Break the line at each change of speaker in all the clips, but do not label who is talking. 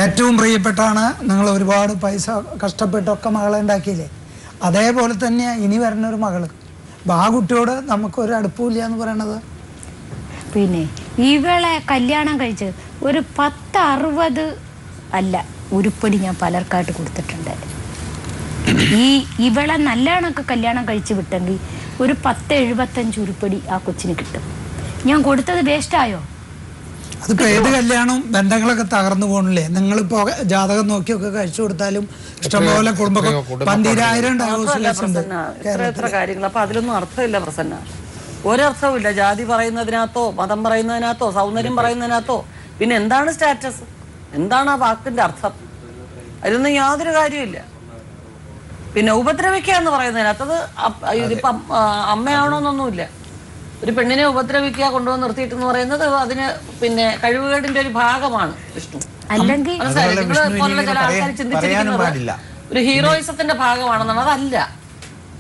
ഏറ്റവും പ്രിയപ്പെട്ടാണ് നിങ്ങൾ ഒരുപാട് പൈസ കഷ്ടപ്പെട്ടൊക്കെ മകളെ ഉണ്ടാക്കിയില്ലേ, അതേപോലെ തന്നെയാണ് ഇനി വരുന്നൊരു മകള്. അപ്പം ആ കുട്ടിയോട് നമുക്കൊരു അടുപ്പമില്ല എന്ന് പറയണത്.
പിന്നെ ഇവളെ കല്യാണം കഴിച്ച് ഒരു 10-60 അല്ല ഉരുപ്പടി ഞാൻ പലർക്കായിട്ട് കൊടുത്തിട്ടുണ്ട്. ഇവളെ നല്ലവണ്ണമൊക്കെ കല്യാണം കഴിച്ച് വിട്ടെങ്കിൽ ഒരു 10-75 ഉരുപ്പടി ആ കൊച്ചിന് കിട്ടും. ഞാൻ കൊടുത്തത് വേസ്റ്റായോ?
അതിപ്പോൾ ഏത് കല്യാണവും ബന്ധങ്ങളൊക്കെ തകർന്നു പോകണില്ലേ? നിങ്ങളിപ്പോൾ ജാതകം നോക്കിയൊക്കെ കഴിച്ചു കൊടുത്താലും ഇഷ്ടംപോലെ കുടുംബം 12,000 ഡൈവോഴ്സ് ഉണ്ട്.
എത്ര കാര്യങ്ങൾ. അപ്പൊ അതിലൊന്നും അർത്ഥമില്ല പ്രസന്ന, ഒരർത്ഥവുമില്ല. ജാതി പറയുന്നതിനകത്തോ മതം പറയുന്നതിനകത്തോ സൗന്ദര്യം പറയുന്നതിനകത്തോ പിന്നെ എന്താണ് സ്റ്റാറ്റസ്, എന്താണ് ആ വാക്കിന്റെ അർത്ഥം? അതിലൊന്നും യാതൊരു കാര്യമില്ല. പിന്നെ ഉപദ്രവിക്കുക എന്ന് പറയുന്നതിനകത്തത് ഇതിപ്പം അമ്മയാണോന്നൊന്നുമില്ല. ഒരു പെണ്ണിനെ ഉപദ്രവിക്കുക, കൊണ്ടുവന്ന് നിർത്തിയിട്ടെന്ന് പറയുന്നത് അതിന് പിന്നെ കഴിവുകേടിന്റെ ഒരു ഭാഗമാണ് വിഷ്ണു.
അല്ലെങ്കിൽ
പോലുള്ള ചില ആൾക്കാർ ചിന്തിച്ചിരിക്കുന്നത് ഒരു ഹീറോയിസത്തിന്റെ ഭാഗമാണെന്നാണ്. അതല്ല,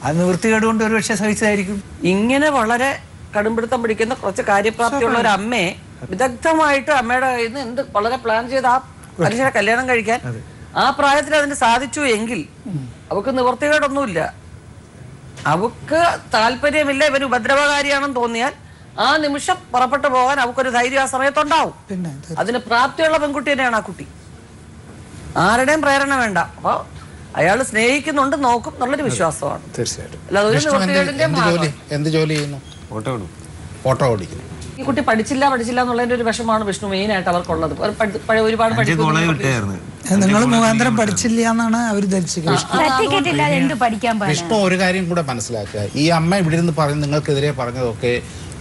അത് നിവൃത്തികേടുകൊണ്ട് ഒരു പക്ഷേ സഹിച്ചതായിരിക്കും.
ഇങ്ങനെ വളരെ കടുംപിടുത്തം പിടിക്കുന്ന കുറച്ച് കാര്യപ്രാപ്തിയുള്ള ഒരു അമ്മയെ വിദഗ്ധമായിട്ട് അമ്മയുടെ കയ്യിൽ നിന്ന് എന്ത് വളരെ പ്ലാൻ ചെയ്ത് ആ മനുഷ്യനെ കല്യാണം കഴിക്കാൻ ആ പ്രായത്തിൽ അതിന് സാധിച്ചു എങ്കിൽ അവക്ക് നിവൃത്തികേടൊന്നുമില്ല. അവക്ക് താല്പര്യമില്ല, ഇവര് ഉപദ്രവകാരിയാണെന്ന് തോന്നിയാൽ ആ നിമിഷം പുറപ്പെട്ടു പോകാൻ അവക്കൊരു ധൈര്യം ആ സമയത്തുണ്ടാവും. അതിന് പ്രാപ്തിയുള്ള പെൺകുട്ടി തന്നെയാണ് ആ കുട്ടി. ആരുടെയും പ്രേരണ വേണ്ട. അപ്പൊ അയാൾ സ്നേഹിക്കുന്നുണ്ട്, നോക്കും എന്നുള്ളൊരു വിശ്വാസമാണ്.
തീർച്ചയായിട്ടും.
അല്ലാതെ ഒരു നിവൃത്തികേടിന്റെ
എന്ത് ജോലി ചെയ്യുന്നു? ഓട്ടോ ഓടിക്കുന്നു.
ഈ കുട്ടി പഠിച്ചില്ല എന്നുള്ളതിന്റെ ഒരു വിഷമാണ് വിഷ്ണു മെയിനായിട്ട് അവർക്കുള്ളത്. ഒരുപാട്
നിങ്ങൾ മുഖാന്തരം പഠിച്ചില്ല എന്നാണ് അവർ
വിഷ്ണു ഒരു കാര്യം കൂടെ മനസ്സിലാക്കുക. ഈ അമ്മ ഇവിടെ നിന്ന് പറഞ്ഞ് നിങ്ങൾക്കെതിരെ പറഞ്ഞതൊക്കെ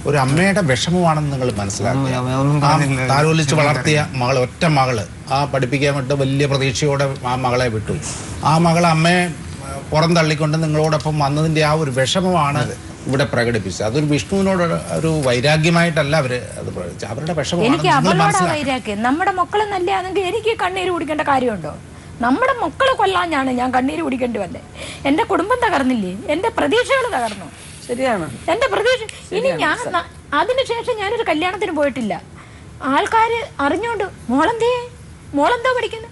ഒരു അമ്മയുടെ വിഷമമാണെന്ന് നിങ്ങൾ മനസ്സിലാക്കുക. താലോലിച്ച് വളർത്തിയ മകള്, ഒറ്റ മകള്, ആ പഠിപ്പിക്കാൻ വിട്ട് വലിയ പ്രതീക്ഷയോടെ ആ മകളെ വിട്ടു. ആ മകളെ അമ്മയെ പുറം തള്ളിക്കൊണ്ട് നിങ്ങളോടൊപ്പം വന്നതിന്റെ ആ ഒരു വിഷമമാണ് ഇവിടെ പ്രകടിപ്പിച്ചത്. അതൊരു വിഷ്ണുവിനോട് ഒരു വൈരാഗ്യമായിട്ടല്ല അവര് അത് പ്രകടിപ്പിച്ചത്, അവരുടെ വിഷമമാണ്.
എനിക്ക് അവളോടാ വൈരാഗ്യം. നമ്മുടെ മക്കളെ നല്ലതാണെങ്കിൽ എനിക്ക് കണ്ണീര് കുടിക്കേണ്ട കാര്യമുണ്ടോ? നമ്മുടെ മക്കളെ കൊല്ലാഞ്ഞാണ് ഞാൻ കണ്ണീര് കുടിക്കേണ്ടി വന്നേ. എന്റെ കുടുംബം തകർന്നില്ലേ? എന്റെ പ്രതീക്ഷകൾ തകർന്നു.
ശരിയാണ്,
എന്റെ പ്രതീക്ഷ. ഇനി ഞാൻ അതിനുശേഷം ഞാനൊരു കല്യാണത്തിന് പോയിട്ടില്ല. ആൾക്കാര് അറിഞ്ഞോണ്ട് മോളെന്തോ പഠിക്കുന്നു,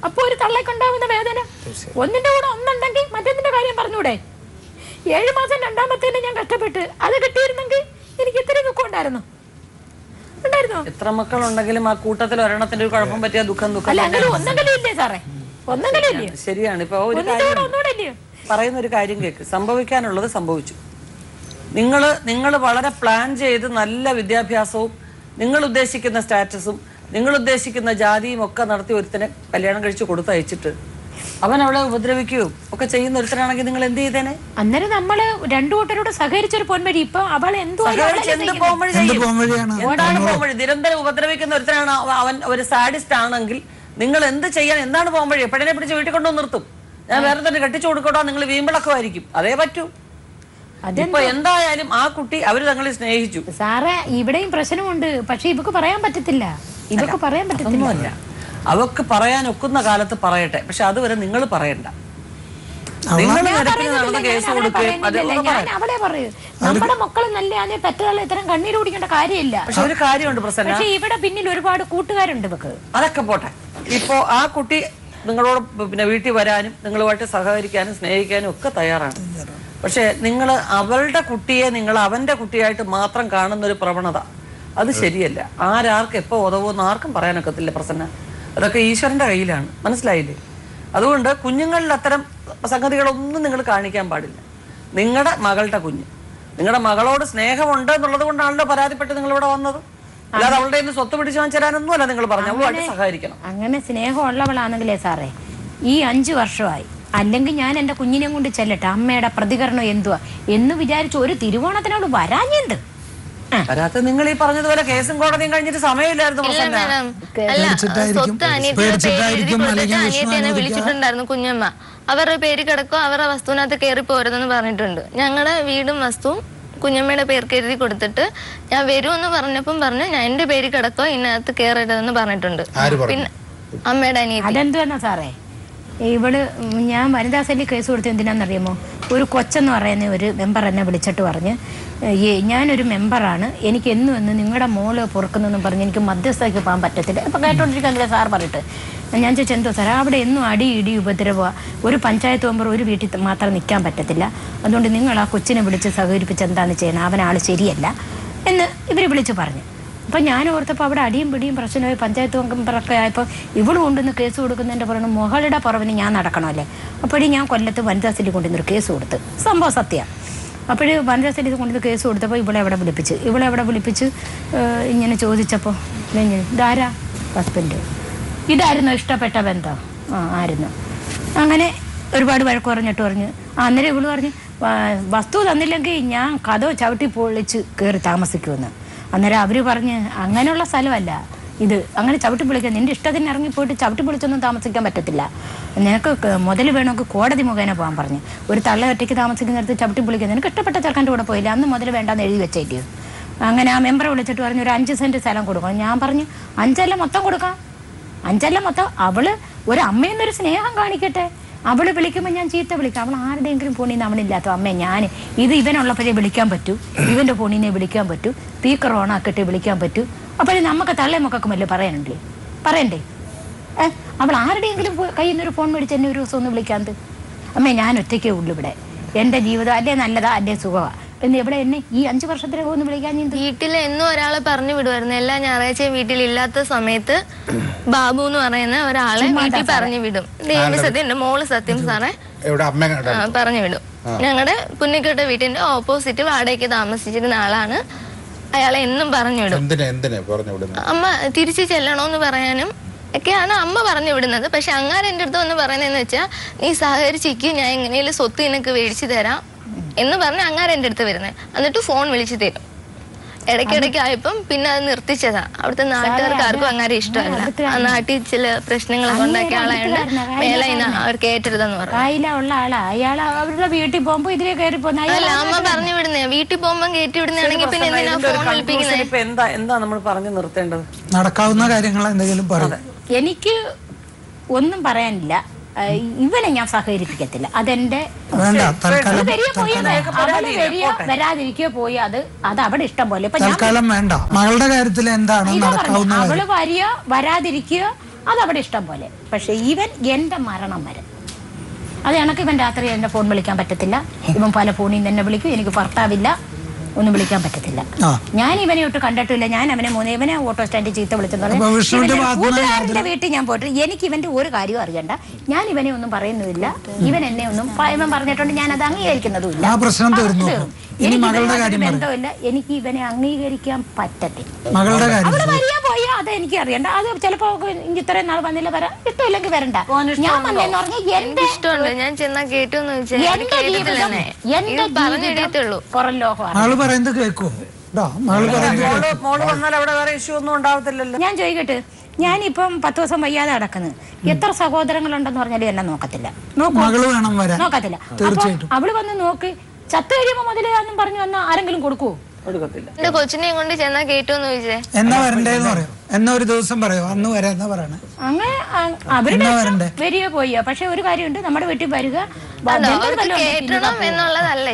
അപ്പൊ ഒരു തള്ളക്കുണ്ടാവുന്ന വേദന. ഒന്നിന്റെ കൂടെ ഒന്നുണ്ടെങ്കിൽ മറ്റൊന്നിന്റെ കാര്യം പറഞ്ഞൂടെ? 7 മാസം രണ്ടാമത്തേന് ഞാൻ കഷ്ടപ്പെട്ട് അത് കിട്ടിയിരുന്നെങ്കിൽ എനിക്ക് ഇത്ര ദുഃഖം ഉണ്ടായിരുന്നോ?
എത്ര മക്കളുണ്ടെങ്കിലും ആ കൂട്ടത്തിൽ ഒരെണ്ണത്തിന്റെ ഒരു കുഴപ്പം പറ്റിയ ദുഃഖം
ഒന്നെങ്കിലും ഇല്ലേ സാറേ? ഒന്നെങ്കിലും ഇല്ലേ?
ശരിയാണ്. ഇപ്പൊ പറയുന്ന ഒരു കാര്യം കേക്ക്, സംഭവിക്കാനുള്ളത് സംഭവിച്ചു. നിങ്ങൾ വളരെ പ്ലാൻ ചെയ്ത് നല്ല വിദ്യാഭ്യാസവും നിങ്ങൾ ഉദ്ദേശിക്കുന്ന സ്റ്റാറ്റസും നിങ്ങൾ ഉദ്ദേശിക്കുന്ന ജാതിയും ഒക്കെ നടത്തി ഒരുത്തനെ കല്യാണം കഴിച്ച് കൊടുത്തയച്ചിട്ട് അവൻ അവളെ ഉപദ്രവിക്കുകയും ഒക്കെ ചെയ്യുന്ന ഒരുത്തനാണെങ്കിൽ നിങ്ങൾ എന്ത് ചെയ്തേനെ?
അന്നേരം നമ്മള് രണ്ടു കൂട്ടരോട് സഹകരിച്ചൊരു പോൻവഴി. ഇപ്പൊ അവൾ എന്ത്
പോംവഴി നിരന്തരം ഉപദ്രവിക്കുന്ന ഒരുത്തനാണ് അവൻ ഒരു സാഡിസ്റ്റ് ആണെങ്കിൽ നിങ്ങൾ എന്ത് ചെയ്യാൻ? എന്താണ് പോംവഴി? പെണ്ണിനെ പിടിച്ച് വീട്ടിൽ കൊണ്ടുവന്ന് നിർത്തും. ഞാൻ വേറെ തന്നെ കെട്ടിച്ചു കൊടുക്കട്ടോ, നിങ്ങൾ വീമ്പിളക്കമായിരിക്കും. അതേ പറ്റൂ. ഇപ്പൊ എന്തായാലും ആ കുട്ടി അവര് തങ്ങളെ സ്നേഹിച്ചു.
സാറേ, ഇവിടെയും പ്രശ്നമുണ്ട്. പക്ഷെ ഇവക്ക് പറയാൻ പറ്റത്തില്ല. ഇവക്ക് പറയാൻ പറ്റത്തില്ല.
അവക്ക് പറയാൻ ഒക്കുന്ന കാലത്ത് പറയട്ടെ, പക്ഷെ അതുവരെ നിങ്ങൾ പറയണ്ട.
അവളെ പറയൂ, നമ്മുടെ മക്കള് നല്ല പെറ്റകളെ ഇത്തരം കണ്ണീര് കുടിക്കേണ്ട കാര്യമില്ല.
പക്ഷെ ഒരു കാര്യമുണ്ട് പ്രസന്ന,
പക്ഷെ ഇവിടെ പിന്നിൽ ഒരുപാട് കൂട്ടുകാരുണ്ട് ഇവക്ക്.
അതൊക്കെ പോട്ടെ. ഇപ്പോ ആ കുട്ടി നിങ്ങളോട് പിന്നെ വീട്ടിൽ വരാനും നിങ്ങളുമായിട്ട് സഹകരിക്കാനും സ്നേഹിക്കാനും ഒക്കെ തയ്യാറാണ്. പക്ഷെ നിങ്ങൾ അവളുടെ കുട്ടിയെ നിങ്ങൾ അവന്റെ കുട്ടിയായിട്ട് മാത്രം കാണുന്ന ഒരു പ്രവണത അത് ശരിയല്ല. ആരാർക്ക് എപ്പോ ഉതവുമെന്ന് ആർക്കും പറയാനൊക്കത്തില്ല പ്രസന്ന. അതൊക്കെ ഈശ്വരന്റെ കയ്യിലാണ്, മനസ്സിലായില്ലേ? അതുകൊണ്ട് കുഞ്ഞുങ്ങളിൽ അത്തരം സംഗതികളൊന്നും നിങ്ങൾ കാണിക്കാൻ പാടില്ല. നിങ്ങളുടെ മകളുടെ കുഞ്ഞ്, നിങ്ങളുടെ മകളോട് സ്നേഹമുണ്ട് എന്നുള്ളത് കൊണ്ടാണല്ലോ പരാതിപ്പെട്ട് നിങ്ങൾ ഇവിടെ വന്നത്. അല്ലാതെ അവളുടെ ഇന്ന് സ്വത്ത് പിടിച്ചു വാങ്ങിച്ചാലൊന്നും അല്ല. നിങ്ങൾ പറഞ്ഞു അവളുമായിട്ട് സഹകരിക്കണം.
അങ്ങനെ സ്നേഹമുള്ളവളാണെങ്കിലേ സാറേ, ഈ 5 വർഷമായി. അല്ലെങ്കിൽ ഞാൻ എന്റെ കുഞ്ഞിനെ കൊണ്ട് ചെല്ലട്ടെ, അമ്മയുടെ പ്രതികരണം എന്തുവാ എന്ന് വിചാരിച്ചു ഒരു തിരുവോണത്തിനോട് വരാഞ്ഞെന്ത്?
വരാത്ത നിങ്ങൾ ഈ പറഞ്ഞതുപോലെ കേസും കോടതിയും കഴിഞ്ഞിട്ട് സമയമില്ലായിരുന്നു.
അനിയത്തിനെ വിളിച്ചിട്ടുണ്ടായിരുന്നു കുഞ്ഞമ്മ. അവരുടെ പേര് കിടക്കോ, അവരുടെ വസ്തുവിനകത്ത് കയറി പോരുതെന്ന് പറഞ്ഞിട്ടുണ്ട്. ഞങ്ങളുടെ വീടും വസ്തുവും കുഞ്ഞമ്മയുടെ പേർക്ക് എഴുതി കൊടുത്തിട്ട് ഞാൻ വരുമെന്ന് പറഞ്ഞപ്പം പറഞ്ഞു ഞാൻ എന്റെ പേര് കിടക്കോ, ഇതിനകത്ത് കയറരുതെന്ന് പറഞ്ഞിട്ടുണ്ട്. പിന്നെ അമ്മയുടെ അനിയത്തി.
അതെന്തുവാ സാറേ, ഞാൻ വനിതാ സെല്ലിൽ കേസ് കൊടുത്തത് എന്തിനാണെന്നറിയാമോ? ഒരു കൊച്ചെന്ന് പറയുന്ന ഒരു മെമ്പർ എന്നെ വിളിച്ചിട്ട് പറഞ്ഞ്, ഞാനൊരു മെമ്പറാണ്, എനിക്ക് എന്നും നിങ്ങളുടെ മോള് പൊറുക്കുന്നെന്നും പറഞ്ഞ് എനിക്ക് മധ്യസ്ഥയ്ക്ക് പോകാൻ പറ്റത്തില്ല. ഇപ്പം കേട്ടോണ്ടിരിക്കുക സാർ പറഞ്ഞിട്ട് ഞാൻ ചോദിച്ചു, എന്തോ സാർ അവിടെ എന്നും അടി ഇടി ഉപദ്രവ, ഒരു പഞ്ചായത്ത് മെമ്പർ ഒരു വീട്ടിൽ മാത്രം നിൽക്കാൻ പറ്റത്തില്ല, അതുകൊണ്ട് നിങ്ങൾ ആ കൊച്ചിനെ വിളിച്ച് സഹകരിപ്പിച്ച് എന്താണ് ചെയ്യുന്നത്, അവനാൾ ശരിയല്ല എന്ന് ഇവർ വിളിച്ച് പറഞ്ഞു. അപ്പം ഞാൻ ഓർത്തപ്പോൾ അവിടെ അടിയും പിടിയും പ്രശ്നമായി പഞ്ചായത്ത് മെമ്പറൊക്കെ ആയപ്പോൾ ഇവള് കൊണ്ടുവന്ന് കേസ് കൊടുക്കുന്നതിൻ്റെ പറയുന്നത് മകളുടെ പുറവിന് ഞാൻ നടക്കണമല്ലേ. അപ്പോഴും ഞാൻ കൊല്ലത്ത് വനിതാ സെല്ലിൽ കൊണ്ടുവന്നൊരു കേസ് കൊടുത്ത്, സംഭവം സത്യം. അപ്പോഴ് വനിതാ സെല്ലിൽ കൊണ്ടുവന്ന് കേസ് കൊടുത്തപ്പോൾ ഇവളെ അവിടെ വിളിപ്പിച്ച് ഇങ്ങനെ ചോദിച്ചപ്പോൾ ഇതാരാ ഹസ്ബൻഡ്, ഇതായിരുന്നു ഇഷ്ടപ്പെട്ട ബന്ധം? ആയിരുന്നു. അങ്ങനെ ഒരുപാട് വഴക്ക് പറഞ്ഞു. അന്നേരം ഇവള് പറഞ്ഞ് വസ്തു തന്നില്ലെങ്കിൽ ഞാൻ കഥ ചവിട്ടി പൊളിച്ച് കയറി താമസിക്കുമെന്ന്. അന്നേരം അവർ പറഞ്ഞ് അങ്ങനെയുള്ള സ്ഥലമല്ല ഇത്, അങ്ങനെ ചവിട്ടി പൊളിക്കാൻ നിന്റെ ഇഷ്ടത്തിന് ഇറങ്ങിപ്പോയിട്ട് ചവിട്ടി പൊളിച്ചൊന്നും താമസിക്കാൻ പറ്റത്തില്ല, നിനക്ക് മുതൽ വേണമെങ്കിൽ കോടതി മുഖേന പോകാൻ പറഞ്ഞു. ഒരു തള്ള ഒറ്റയ്ക്ക് താമസിക്കുന്നിടത്ത് ചവിട്ടി പൊളിക്കാൻ നിനക്ക് ഇഷ്ടപ്പെട്ട ചെറുക്കൻ്റെ കൂടെ പോയില്ല, അന്ന് മുതൽ വേണ്ടാന്ന് എഴുതി വെച്ചേക്കോ. അങ്ങനെ ആ മെമ്പറെ വിളിച്ചിട്ട് പറഞ്ഞു ഒരു 5 സെന്റ് സ്ഥലം കൊടുക്കണം. ഞാൻ പറഞ്ഞു 5 അല്ല മൊത്തം കൊടുക്കാം, 5 അല്ല മൊത്തം. അവള് ഒരു അമ്മയെന്നൊരു സ്നേഹം കാണിക്കട്ടെ. അവള് വിളിക്കുമ്പോൾ ഞാൻ ചീത്ത വിളിക്കാം. അവൾ ആരുടെയെങ്കിലും ഫോണിൽ നിന്ന് അവനില്ലാത്ത അമ്മ ഞാൻ ഇത് ഇവനുള്ളപ്പോഴേ വിളിക്കാൻ പറ്റൂ, ഇവന്റെ ഫോണിൽ നിന്ന് വിളിക്കാൻ പറ്റൂ, സ്പീക്കർ ഓൺ ആക്കിയിട്ട് വിളിക്കാൻ പറ്റൂ. അപ്പോഴേ നമുക്ക് തള്ളേമൊക്കെ പറയണ്ടേ? അവൾ ആരുടെയെങ്കിലും കയ്യിൽ നിന്നൊരു ഫോൺ മേടിച്ച് എന്നെ ഒരു ദിവസം ഒന്ന് വിളിക്കാന്ത്? അമ്മേ ഞാൻ ഒറ്റയ്ക്കേ ഉള്ളൂ ഇവിടെ, എൻ്റെ ജീവിതം അല്ലേ നല്ലതാ അല്ലേ സുഖമാണ് എന്ന് എവിടെ എന്നെ ഈ 5 വർഷത്തിനകം ഒന്ന് വിളിക്കാൻ?
വീട്ടിൽ എന്നും ഒരാളെ പറഞ്ഞു വിടുമായിരുന്നു. എല്ലാ ഞായറാഴ്ചയും വീട്ടിലില്ലാത്ത സമയത്ത് ബാബു എന്ന് പറയുന്ന ഒരാളെ വീട്ടിൽ പറഞ്ഞു വിടും. എന്റെ മോള് സത്യം സാറേ പറഞ്ഞു വിടും. ഞങ്ങളുടെ പുന്നിക്കോട്ട വീട്ടിന്റെ ഓപ്പോസിറ്റ് വാടകയ്ക്ക് താമസിച്ചിരുന്ന ആളാണ്. അയാളെ എന്നും പറഞ്ഞു വിടും. അമ്മ തിരിച്ചു ചെല്ലണോന്ന് പറയാനും ഒക്കെയാണ് അമ്മ പറഞ്ഞു വിടുന്നത്. പക്ഷെ അങ്ങാരെ എൻ്റെ അടുത്ത് വന്ന് പറയുന്നതെന്ന് വെച്ചാൽ നീ സഹകരിച്ചിരിക്കും, ഞാൻ എങ്ങനെയും സ്വത്ത് നിനക്ക് മേടിച്ചു തരാം എന്ന് പറഞ്ഞ് അങ്ങാരെ എൻ്റെ അടുത്ത് വരുന്നത്. എന്നിട്ട് ഫോൺ വിളിച്ചു തരും. ഇടയ്ക്കിടയ്ക്ക് ആയപ്പം പിന്നെ അത് നിർത്തിച്ചതാ. അവിടുത്തെ നാട്ടുകാർക്ക് ആർക്കും അങ്ങനെ ഇഷ്ടമല്ല. ആ നാട്ടിൽ ചില പ്രശ്നങ്ങളൊക്കെ ഉണ്ടാക്കിയ ആളായോണ്ട് മേലെ അവർക്ക് ഏറ്റരുതെന്ന് പറഞ്ഞു.
അവരുടെ വീട്ടിൽ പോകുമ്പോ ഇതിലെ കയറി
അല്ല അമ്മ പറഞ്ഞു വിടുന്നേ. വീട്ടിൽ പോകുമ്പോൾ കയറ്റി വിടുന്നതാണെങ്കിൽ പിന്നെ എന്തിനാ ഫോൺ വിളിപ്പിക്കുന്നത്?
എന്താ നമ്മൾ പറഞ്ഞു നിർത്തേണ്ടത്?
നടക്കാവുന്ന കാര്യങ്ങൾ എന്തെങ്കിലും പറയും.
എനിക്ക് ഒന്നും പറയാനില്ല. ഇവനെ ഞാൻ സഹകരിപ്പിക്കത്തില്ല. അതെന്റെ വരാതിരിക്കോ പോയി അത് അവിടെ ഇഷ്ടം പോലെ.
വേണ്ട. മകളുടെ കാര്യത്തിൽ എന്താണ്
അവള് വരികയോ വരാതിരിക്കുകയോ അത് അവിടെ ഇഷ്ടം പോലെ. പക്ഷെ ഇവൻ എന്റെ മരണം വരെ അത് കണക്ക് ഇവൻ രാത്രി എന്റെ ഫോൺ വിളിക്കാൻ പറ്റത്തില്ല. ഇവൻ പല ഫോണിൽ നിന്ന് തന്നെ വിളിക്കും. എനിക്ക് ഭർത്താവില്ല, ഒന്നും വിളിക്കാൻ പറ്റത്തില്ല. ഞാൻ ഇവനെ ഒട്ട് കണ്ടിട്ടില്ല. ഞാൻ അവനെ ഇവനെ ഓട്ടോ സ്റ്റാൻഡിൽ ചീത്ത വിളിച്ചെന്ന് വീട്ടിൽ ഞാൻ പോയിട്ട് എനിക്ക് ഇവന്റെ ഒരു കാര്യവും അറിയണ്ട. ഞാൻ ഇവനെ ഒന്നും പറയുന്നില്ല. ഇവൻ എന്നെ ഒന്നും ഇവൻ പറഞ്ഞിട്ടുണ്ട്, ഞാൻ അത് അംഗീകരിക്കുന്നതുമില്ല. ബന്ധമില്ല. എനിക്ക് ഇവനെ അംഗീകരിക്കാൻ പറ്റത്തില്ല. അവള് വരിക പോയാ അത് എനിക്ക് അറിയണ്ട. അത് ചിലപ്പോ ഇത്രയും നാൾ വന്നില്ല, വരാം. ഇഷ്ടമില്ലെങ്കിൽ വരണ്ട. ഞാൻ വന്നെന്ന് പറഞ്ഞാൽ എന്റെ
ഇഷ്ടമുണ്ട്. ഞാൻ ചെന്നാ കേട്ടു
പുറം ലോകമാണ്. ഞാൻ ചോദിക്കട്ടെ, ഞാനിപ്പം 10 ദിവസം വയ്യാതെ നടക്കുന്നത്, എത്ര സഹോദരങ്ങളുണ്ടെന്ന് പറഞ്ഞാലും എന്നെ നോക്കത്തില്ല. നോക്കത്തില്ല. അവള് വന്ന് നോക്ക്, ചത്ത് കഴിയുമ്പോ മുതലാന്നും പറഞ്ഞു വന്നാ ആരെങ്കിലും കൊടുക്കുവോ?
എന്റെ കൊച്ചിനെ കൊണ്ട് ചെന്നാ കേട്ടോന്ന് ചോദിച്ചേ.
എന്നാ വരണ്ടേന്ന് പറയും. എന്നാ ഒരു ദിവസം പറയോ അന്ന് വരാന്നാ പറയണേ.
അങ്ങനെ അവരുടെ വരിക പോയ. പക്ഷെ ഒരു കാര്യമുണ്ട്, നമ്മുടെ വീട്ടിൽ വരിക
കേട്ടണം എന്നുള്ളതല്ല.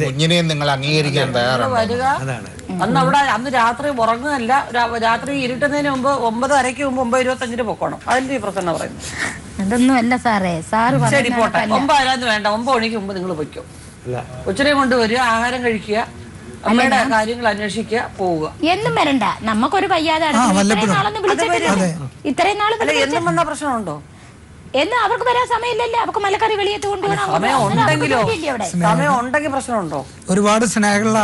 കുഞ്ഞിനെയും നിങ്ങൾ അംഗീകരിക്കാൻ തയ്യാറാണ്.
അന്ന് രാത്രി ഉറങ്ങുകയല്ല, രാത്രി ഇരുട്ടുന്നതിന് മുമ്പ് 9:30 മുമ്പ് 9:25 പൊക്കണം. അതിന്റെ ഈ പ്രശ്നം പറയുന്നത്
അതൊന്നും അല്ല സാറേ. സാറ്
ശരി പോട്ടെ, 9 വേണ്ട, 9 മണിക്ക് മുമ്പ് നിങ്ങൾ പൊയ്ക്കോ. കൊച്ചിനെ കൊണ്ടുവരിക, ആഹാരം കഴിക്കുക, അമ്മയുടെ കാര്യങ്ങൾ അന്വേഷിക്കുക, പോവുക.
എന്നും വരണ്ട. നമുക്കൊരു വയ്യാതെ ഇത്രയും നാള്
എന്നും വന്ന പ്രശ്നമുണ്ടോ?
എന്ന് അവർക്ക് വരാൻ സമയമില്ലല്ലോ. അവർക്ക് മലക്കറി വെളിയത്ത്
സമയം ഉണ്ടെങ്കിൽ പ്രശ്നമുണ്ടോ?
ഒരുപാട് സ്നേഹമുള്ള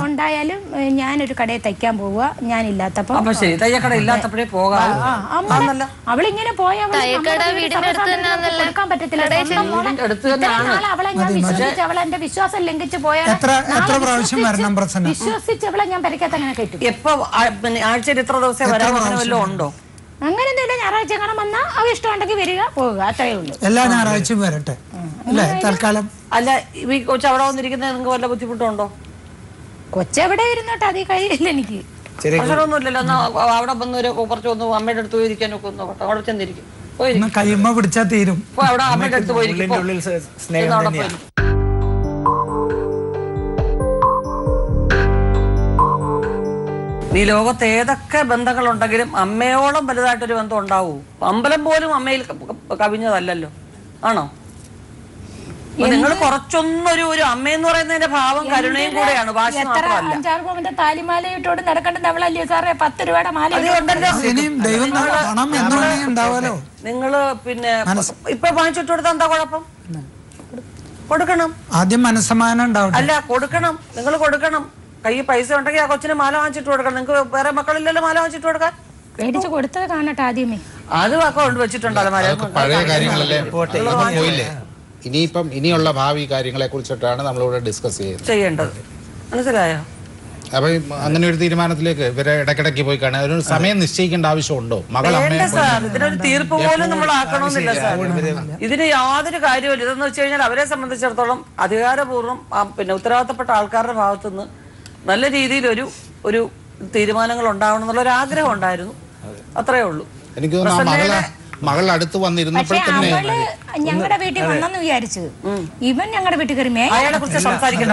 ഉണ്ടായാലും ഞാനൊരു കടയിൽ തയ്ക്കാൻ പോവുക, ഞാനില്ലാത്തപ്പോ
ശരി, തയ്യക്കട ഇല്ലാത്തപ്പോഴേ പോകാം.
അവളിങ്ങനെ പോയാൽ കൊടുക്കാൻ പറ്റത്തില്ല. അവളെ ഞാൻ വിശ്വസിച്ച്, അവളെ എന്റെ വിശ്വാസം ലംഘിച്ച് പോയാൽ വിശ്വസിച്ച് അവളെ ഞാൻ പരിക്കത്ത് അങ്ങനെ കയറ്റും.
എപ്പോ ആഴ്ചയിൽ എത്ര ദിവസം വരാൻ വല്ലതും ഉണ്ടോ?
അങ്ങനെയൊന്നുമില്ല. ഞായറാഴ്ച കാണാൻ വന്നാൽ അവ ഇഷ്ടമുണ്ടെങ്കിൽ വരിക, പോവുക, അത്രയേ ഉള്ളൂ.
എല്ലാ ഞായറാഴ്ചയും വരട്ടെ തൽക്കാലം.
അല്ല, ഈ കൊച്ചു അവിടെ വന്നിരിക്കുന്നത് നിങ്ങൾക്ക് വല്ല ബുദ്ധിമുട്ടുണ്ടോ?
കൊച്ചെവിടെ ഇരുന്നോട്ടെ, അത് കഴിയില്ല എനിക്ക്.
പ്രശ്നമൊന്നുമില്ലല്ലോ. അവിടെ വന്ന് കുറച്ചൊന്ന് അമ്മയുടെ അടുത്ത് ഇരിക്കാനൊക്കെ ഒന്ന് അവിടെ ചെന്നിരിക്കും.
ഒന്ന് കയ്യുമ്മ പിടിച്ചാ തീരും.
ഇപ്പൊ അവിടെ അമ്മയുടെ അടുത്ത് പോയിരിക്കും.
ഉള്ളിൽ സ്നേഹം തന്നെയാണ്.
ഈ ലോകത്ത് ഏതൊക്കെ ബന്ധങ്ങളുണ്ടെങ്കിലും അമ്മയോളം വലുതായിട്ടൊരു ബന്ധം ഉണ്ടാവൂ? അമ്പലം പോലും അമ്മയിൽ കവിഞ്ഞതല്ലല്ലോ, ആണോ? നിങ്ങൾ കുറച്ചൊന്നൊരു ഒരു അമ്മയെന്ന് പറയുന്നതിന്റെ ഭാവം കരുണയും കൂടെയാണ്, ഭാഷ മാത്രമല്ല.
5-6 പവന്റെ താലിമാലയിട്ടോട് നടക്കേണ്ടത് അവളല്ലേ സാറേ? 10 രൂപയുടെ മാല
നിങ്ങള് പിന്നെ ഇപ്പൊ വാങ്ങിച്ചിട്ട് കൊടുത്താൽ എന്താ കുഴപ്പം? കൊടുക്കണം.
ആദ്യം മനസ്സമാനം ഉണ്ടാവും.
അല്ല, കൊടുക്കണം. നിങ്ങൾ കൊടുക്കണം. കൈ പൈസ ഉണ്ടെങ്കിൽ ആ കൊച്ചിന് മാല വാങ്ങിച്ചിട്ട് കൊടുക്കണം. നിങ്ങൾക്ക് വേറെ മക്കളില്ലല്ലോ മാല വാങ്ങിച്ചിട്ട് കൊടുക്കാൻ.
മേടിച്ച് കൊടുത്തത് കാണട്ടെ ആദ്യമേ.
അത് കൊണ്ട് വെച്ചിട്ടുണ്ടല്ലോ
പഴയ കാര്യങ്ങളല്ലേ പോയില്ലേ. ഇനിയിപ്പം ഇനിയുള്ള ഭാവി കാര്യങ്ങളെ കുറിച്ചിട്ടാണ് നമ്മളിവിടെ ഡിസ്കസ്
ചെയ്യേണ്ടത്. മനസ്സിലായോ?
അപ്പൊ അങ്ങനെ ഒരു തീരുമാനത്തിലേക്ക് ഇവരെ ഇടയ്ക്കിടയ്ക്ക് പോയി കാണാൻ ഒരു സമയം നിശ്ചയിക്കേണ്ട ആവശ്യമുണ്ടോ? മകൾ
സാർ, ഇതിനൊരു തീർപ്പ് പോലും നമ്മൾ ആക്കണമെന്നില്ല സാർ. ഇതിന് യാതൊരു കാര്യമില്ല. ഇതെന്ന് വെച്ച് കഴിഞ്ഞാൽ അവരെ സംബന്ധിച്ചിടത്തോളം അധികാരപൂർവ്വം പിന്നെ ഉത്തരവാദിത്തപ്പെട്ട ആൾക്കാരുടെ ഭാഗത്തുനിന്ന് നല്ല രീതിയിൽ ഒരു തീരുമാനങ്ങൾ ഉണ്ടാവണം എന്നുള്ള ഒരു ആഗ്രഹം ഉണ്ടായിരുന്നു. അത്രേ ഉള്ളൂ.
എനിക്ക് തോന്നുന്നു മകൾ അടുത്ത് വന്നിരുന്നപ്പോഴത്തന്നെ
ഞങ്ങളുടെ വീട്ടിൽ വന്നെന്ന് വിചാരിച്ചു. ഇവൻ ഞങ്ങളുടെ വീട്ടിൽ കയറി
അയാളെ കുറിച്ച് സംസാരിക്കേണ്ട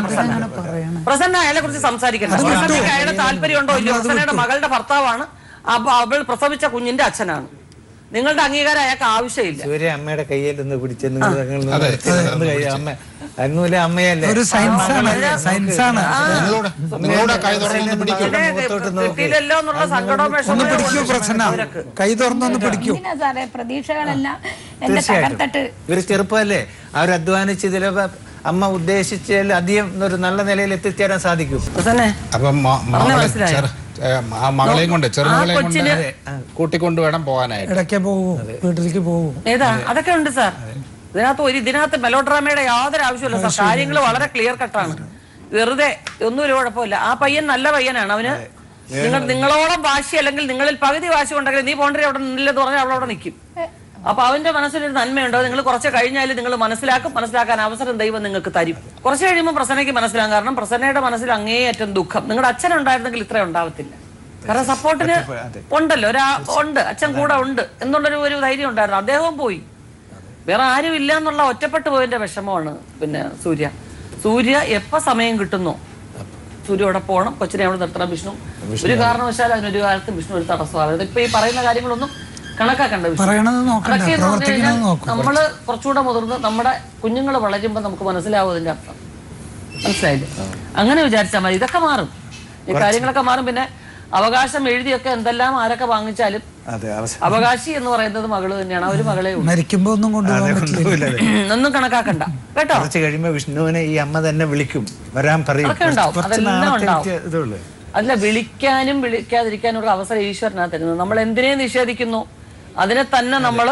പ്രസന്ന, അയാളെ കുറിച്ച് സംസാരിക്കേണ്ട. പ്രസന്നയ്ക്ക് അയാളെ താല്പര്യമുണ്ടോ ഇല്ലയോ? പ്രസന്നയുടെ മകളുടെ ഭർത്താവാണ്. അവൾ പ്രസവിച്ച കുഞ്ഞിന്റെ അച്ഛനാണ്. നിങ്ങളുടെ അംഗീകാരം അയാൾക്ക് ആവശ്യമില്ല.
അമ്മയുടെ കയ്യിൽ നിന്ന് പിടിച്ച് അമ്മയല്ലേ
ഒരു
കിട്ടിയില്ലല്ലോ എന്നുള്ള സങ്കടവും
കൈ തുറന്നൊന്ന് പിടിക്കൂ
സാറേ. പ്രതീക്ഷകളെല്ലാം എന്റെ തകർത്തിട്ട്.
ഇവര് ചെറുപ്പമല്ലേ, അവരധ്വാനിച്ചതിലെ അമ്മ ഉദ്ദേശിച്ചാൽ അധികം ഒരു നല്ല നിലയിൽ എത്തിച്ചേരാൻ സാധിക്കും.
അപ്പം മകളെയും കൊണ്ട് ചെറുമകളെയും കൊണ്ട് കൂട്ടിക്കൊണ്ട് വേണം പോകാനായിട്ട്.
ഇടയ്ക്ക് പോവൂ, വീട്ടിലേക്ക് പോവൂ.
ഏതാ ഇതിനകത്ത് ഉണ്ട് സാർ. ഇതിനകത്ത് മെലോഡ്രാമയുടെ യാതൊരു ആവശ്യമില്ല സാർ. കാര്യങ്ങൾ വളരെ ക്ലിയർ കട്ടാണ്. വെറുതെ ഒന്നും ഒരു കുഴപ്പമില്ല. ആ പയ്യൻ നല്ല പയ്യനാണ്. അവന് നിങ്ങളോളം വാശി അല്ലെങ്കിൽ നിങ്ങളിൽ പകുതി വാശി ഉണ്ടെങ്കിൽ നീ പോണ്ടേ അവിടെ നിന്നില്ലെന്ന് പറഞ്ഞാൽ അവളവിടെ നിൽക്കും. അപ്പൊ അവന്റെ മനസ്സിലൊരു നന്മയുണ്ടോ? നിങ്ങൾ കുറച്ച് കഴിഞ്ഞാൽ നിങ്ങൾ മനസ്സിലാക്കാൻ അവസരം ദൈവം നിങ്ങൾക്ക് തരും. കുറച്ച് കഴിയുമ്പോൾ പ്രസന്നയ്ക്ക് മനസ്സിലാകും. കാരണം പ്രസന്നയുടെ മനസ്സിൽ അങ്ങേയറ്റം ദുഃഖം. നിങ്ങളുടെ അച്ഛൻ ഉണ്ടായിരുന്നെങ്കിൽ ഇത്ര ഉണ്ടാവത്തില്ല. കാരണം സപ്പോർട്ടിന് ഉണ്ടല്ലോ, ഉണ്ട്, അച്ഛൻ കൂടെ ഉണ്ട് എന്നുള്ളൊരു ധൈര്യം ഉണ്ടായിരുന്നു. അദ്ദേഹവും പോയി, വേറെ ആരും ഇല്ല എന്നുള്ള ഒറ്റപ്പെട്ടു പോയതിന്റെ വിഷമമാണ്. പിന്നെ സൂര്യ എപ്പോ സമയം കിട്ടുന്നോ സൂര്യോടെ പോകണം. കൊച്ചിനെ അവിടെ നിർത്തണം. വിഷ്ണു ഒരു കാരണവശാലും അതിനൊരു കാലത്ത് വിഷ്ണു ഒരു തടസ്സമാകരുത്. ഇപ്പൊ ഈ പറയുന്ന കാര്യങ്ങളൊന്നും കണക്കാക്കണ്ട. അതൊക്കെ എന്ന് പറഞ്ഞു കഴിഞ്ഞാൽ നമ്മള് കുറച്ചുകൂടെ മുതിർന്ന് നമ്മുടെ കുഞ്ഞുങ്ങൾ വളരുമ്പോൾ നമുക്ക് മനസ്സിലാവും അതിന്റെ അർത്ഥം. മനസ്സിലായില്ലേ? അങ്ങനെ വിചാരിച്ചാൽ മതി. ഇതൊക്കെ മാറും, ഈ കാര്യങ്ങളൊക്കെ മാറും. പിന്നെ അവകാശം എഴുതിയൊക്കെ എന്തെല്ലാം ആരൊക്കെ വാങ്ങിച്ചാലും അവകാശി എന്ന് പറയുന്നത് മകള് തന്നെയാണ്. അവര് മകളെ
മരിക്കുമ്പോ
ഒന്നും കണക്കാക്കണ്ട കേട്ടോ.
കുറച്ച് കഴിയുമ്പോ വിഷ്ണുവിനെ ഈ അമ്മ തന്നെ വിളിക്കും, വരാൻ പറയും.
അതെല്ലാം ഉണ്ടാവും. അല്ല, വിളിക്കാനും വിളിക്കാതിരിക്കാനും ഒരു അവസരം ഈശ്വരനാണ് തരുന്നത്. നമ്മൾ എന്തിനെ നിഷേധിക്കുന്നു അതിനെ തന്നെ നമ്മൾ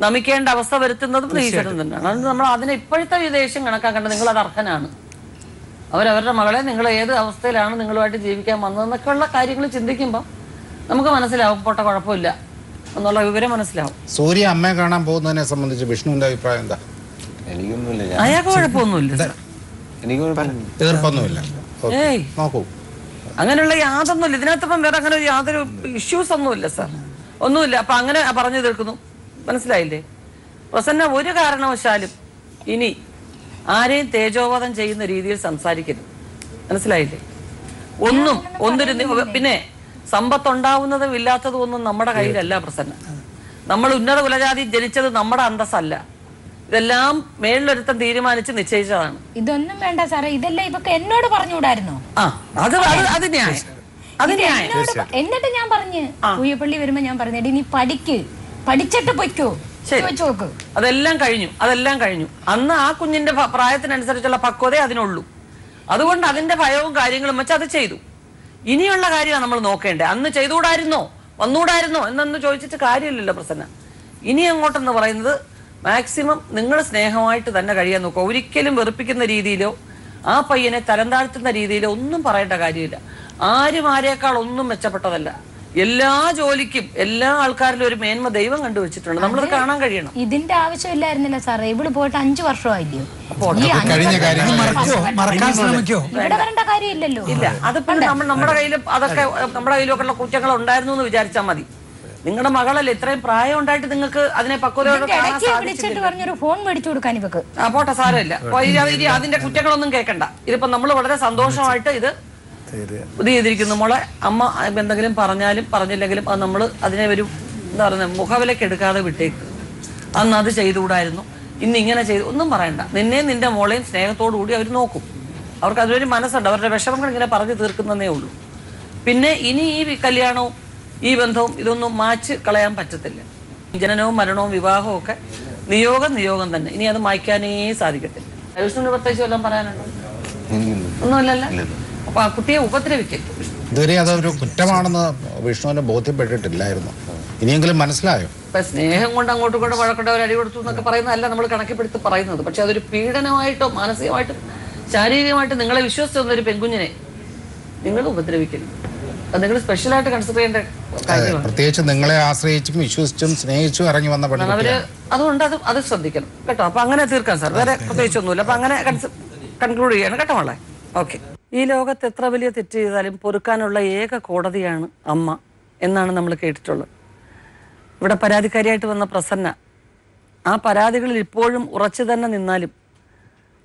നമിക്കേണ്ട അവസ്ഥ വരുത്തുന്നതും ഈശ്വരൻ തന്നെയാണ്. അതുകൊണ്ട് നമ്മൾ അതിനെ ഇപ്പോഴത്തെ വിദേശം കണക്കാക്കേണ്ടത്. നിങ്ങൾ അത് അർഹനാണ്. അവരവരുടെ മകളെ നിങ്ങൾ ഏത് അവസ്ഥയിലാണ് നിങ്ങളുമായിട്ട് ജീവിക്കാൻ വന്നതെന്നൊക്കെ ഉള്ള കാര്യങ്ങൾ ചിന്തിക്കുമ്പോൾ നമുക്ക് മനസ്സിലാവും പോട്ട കുഴപ്പമില്ല എന്നുള്ള വിവരം മനസ്സിലാവും.
സൂര്യ അമ്മയെ കാണാൻ പോകുന്നതിനെ സംബന്ധിച്ച് വിഷ്ണുവിന്റെ അഭിപ്രായം എന്താ?
അയാൾക്ക് കുഴപ്പമൊന്നുമില്ല,
എതിർപ്പൊന്നുമില്ല. നോക്കൂ,
അങ്ങനെയുള്ള യാതൊന്നുമില്ല ഇതിനകത്തിപ്പം. വേറെ അങ്ങനെ യാതൊരു ഇഷ്യൂസ് ഒന്നുമില്ല സാർ, ഒന്നുമില്ല. അപ്പൊ അങ്ങനെ പറഞ്ഞു തീർക്കുന്നു. മനസ്സിലായില്ലേ? പ്രസന്ന ഒരു കാരണവശാലും ഇനി ആരെയും തേജോവധം ചെയ്യുന്ന രീതിയിൽ സംസാരിക്കരുത്. മനസ്സിലായില്ലേ? പിന്നെ സമ്പത്തുണ്ടാവുന്നതും ഇല്ലാത്തതും ഒന്നും നമ്മുടെ കയ്യിലല്ല പ്രസന്ന. നമ്മൾ ഉന്നത കുലജാതി ജനിച്ചത് നമ്മുടെ അന്തസ്സല്ല. ഇതെല്ലാം മേളിലൊരുത്തം തീരുമാനിച്ച് നിശ്ചയിച്ചതാണ്.
ഇതൊന്നും വേണ്ട സാറേ, ഇതെല്ലാം ഇവക്ക് എന്നോട് പറഞ്ഞുകൂടായിരുന്നോ?
അത് ന്യായം.
എന്നിട്ട് ഞാൻ പറഞ്ഞു പൂയപ്പള്ളി വരുമ്പോ ഞാൻ പറഞ്ഞു, നീ പഠിച്ചിട്ട് പൊയ്ക്കോ.
അതെല്ലാം കഴിഞ്ഞു. അന്ന് ആ കുഞ്ഞിന്റെ പ്രായത്തിനനുസരിച്ചുള്ള പക്വതയെ അതിനുള്ളൂ. അതുകൊണ്ട് അതിന്റെ ഭയവും കാര്യങ്ങളും വെച്ച് അത് ചെയ്തു. ഇനിയുള്ള കാര്യമാണ് നമ്മൾ നോക്കേണ്ടത്. അന്ന് ചെയ്തുകൂടായിരുന്നോ വന്നുകൂടായിരുന്നോ എന്നൊന്ന് ചോദിച്ചിട്ട് കാര്യമില്ലല്ലോ പ്രസന്ന. ഇനി അങ്ങോട്ടെന്ന് പറയുന്നത് മാക്സിമം നിങ്ങൾ സ്നേഹമായിട്ട് തന്നെ കഴിയാൻ നോക്കുക. ഒരിക്കലും വെറുപ്പിക്കുന്ന രീതിയിലോ ആ പയ്യനെ തരം താഴ്ത്തുന്ന രീതിയിലോ ഒന്നും പറയേണ്ട കാര്യമില്ല. ആരും ആരേക്കാൾ ഒന്നും മെച്ചപ്പെട്ടതല്ല. എല്ലാ ജോലിക്കും എല്ലാ ആൾക്കാരിലും ഒരു മേന്മ ദൈവം കണ്ടുവച്ചിട്ടുണ്ട്. നമ്മളത് കാണാൻ കഴിയണം.
ഇതിന്റെ ആവശ്യമില്ലായിരുന്നില്ല സാറേ. ഇവള് പോയിട്ട് 5 വർഷമായില്ലയോ? ഇവിടെ വരേണ്ട കാര്യമില്ലല്ലോ.
ഇല്ല, അതിപ്പോ നമ്മുടെ കയ്യിലും അതൊക്കെ നമ്മുടെ കയ്യിലൊക്കെ ഉള്ള കുറ്റങ്ങൾ ഉണ്ടായിരുന്നു എന്ന് വിചാരിച്ചാൽ മതി. നിങ്ങളുടെ മകളല്ലേ, ഇത്രയും പ്രായം ഉണ്ടായിട്ട് നിങ്ങൾക്ക് അതിനെ പക്വതയോടെ കാണാൻ
വിളിച്ചിട്ട് പറഞ്ഞൊരു ഫോൺ മേടിച്ചു കൊടുക്കാൻ ഇവക്ക്.
പോട്ടെ, സാരമില്ല. അതിന്റെ കുറ്റങ്ങളൊന്നും കേൾക്കണ്ട. ഇതിപ്പോ നമ്മൾ വളരെ സന്തോഷമായിട്ട് ഇത് ചെയ്തിരിക്കുന്നു. മോളെ, അമ്മ എന്തെങ്കിലും പറഞ്ഞാലും പറഞ്ഞില്ലെങ്കിലും അത് നമ്മൾ അതിനെ ഒരു എന്താ പറയുന്നത് മുഖവിലേക്ക് എടുക്കാതെ വിട്ടേക്ക്. അന്ന് അത് ചെയ്തുകൂടായിരുന്നു, ഇന്ന് ഇങ്ങനെ ചെയ്തു, ഒന്നും പറയണ്ട. നിന്നെയും നിന്റെ മോളെയും സ്നേഹത്തോടു കൂടി അവർ നോക്കും. അവർക്ക് അതിലൊരു മനസ്സുണ്ട്. അവരുടെ വിഷമങ്ങൾ ഇങ്ങനെ പറഞ്ഞു തീർക്കുന്നതേ ഉള്ളൂ. പിന്നെ ഇനി ഈ കല്യാണവും ഈ ബന്ധവും ഇതൊന്നും മാച്ച് കളയാൻ പറ്റത്തില്ല. ജനനവും മരണവും വിവാഹവും ഒക്കെ നിയോഗം തന്നെ. ഇനി അത് മായ്ക്കാനേ സാധിക്കത്തില്ല. വിഷ്ണുവിന് പ്രത്യേകിച്ച് വല്ലതും പറയാനുണ്ടോ? ഒന്നുമില്ലല്ലോ. അപ്പൊ ആ കുട്ടിയെ ഉപദ്രവിക്കരുത്.
ഇതുവരെ അതൊരു കുറ്റമാണെന്ന് വിഷ്ണുവിനെ ബോധ്യപ്പെട്ടിട്ടില്ലായിരുന്നു. ഇനിയെങ്കിലും മനസ്സിലായോ?
ഇപ്പൊ സ്നേഹം കൊണ്ട് അങ്ങോട്ടും ഇങ്ങോട്ടും വഴക്കണ്ട ഒരു അടി കൊടുത്തു എന്നൊക്കെ പറയുന്നതല്ല നമ്മൾ കണക്കിപ്പെടുത്തി പറയുന്നത്. പക്ഷെ അതൊരു പീഡനമായിട്ടോ മാനസികമായിട്ടും ശാരീരികമായിട്ടും നിങ്ങളെ വിശ്വസിച്ച് വന്നൊരു പെൺകുഞ്ഞിനെ നിങ്ങൾ ഉപദ്രവിക്കരുത്. അത് നിങ്ങൾ സ്പെഷ്യലായിട്ട് കൺസിഡർ ചെയ്യേണ്ട കാര്യമാണ്.
പ്രത്യേകിച്ച് നിങ്ങളെ ആശ്രയിച്ചും വിശ്വസിച്ചും സ്നേഹിച്ചും ഇറങ്ങി വന്ന
അവര് അതുകൊണ്ട് അത് ശ്രദ്ധിക്കണം കേട്ടോ. അപ്പൊ അങ്ങനെ തീർക്കാം സാർ, വേറെ പ്രത്യേകിച്ചൊന്നുമില്ല. അപ്പൊ അങ്ങനെ കൺക്ലൂഡ് ചെയ്യണം കേട്ടോ മോളെ. ഓക്കെ. ഈ ലോകത്ത് എത്ര വലിയ തെറ്റ് ചെയ്താലും പൊറുക്കാനുള്ള ഏക കോടതിയാണ് അമ്മ എന്നാണ് നമ്മൾ കേട്ടിട്ടുള്ളത്. ഇവിടെ പരാതിക്കാരിയായിട്ട് വന്ന പ്രസന്ന ആ പരാതികളിൽ ഇപ്പോഴും ഉറച്ചു തന്നെ നിന്നാലും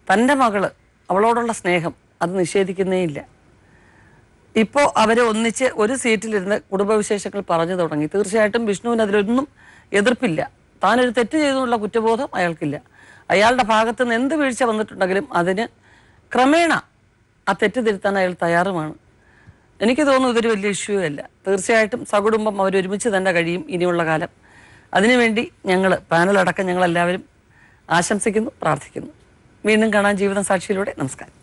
തൻ്റെ മകള് അവളോടുള്ള സ്നേഹം അത് നിഷേധിക്കുന്നേയില്ല. ഇപ്പോൾ അവരെ ഒന്നിച്ച് ഒരു സീറ്റിലിരുന്ന് കുടുംബവിശേഷങ്ങൾ പറഞ്ഞു തുടങ്ങി. തീർച്ചയായിട്ടും വിഷ്ണുവിന് അതിലൊന്നും എതിർപ്പില്ല. താനൊരു തെറ്റ് ചെയ്തുള്ള കുറ്റബോധം അയാൾക്കില്ല. അയാളുടെ ഭാഗത്ത് നിന്ന് എന്ത് വീഴ്ച വന്നിട്ടുണ്ടെങ്കിലും അതിന് ക്രമേണ ആ തെറ്റ് തിരുത്താൻ അയാൾ തയ്യാറുമാണ്. എനിക്ക് തോന്നുന്നു ഇതൊരു വലിയ ഇഷ്യൂ അല്ല. തീർച്ചയായിട്ടും സകുടുംബം അവരൊരുമിച്ച് തന്നെ കഴിയും ഇനിയുള്ള കാലം. അതിനുവേണ്ടി ഞങ്ങൾ പാനലടക്കം ഞങ്ങളെല്ലാവരും ആശംസിക്കുന്നു, പ്രാർത്ഥിക്കുന്നു. വീണ്ടും കാണാൻ ജീവിതം സാക്ഷിയിലൂടെ. നമസ്കാരം.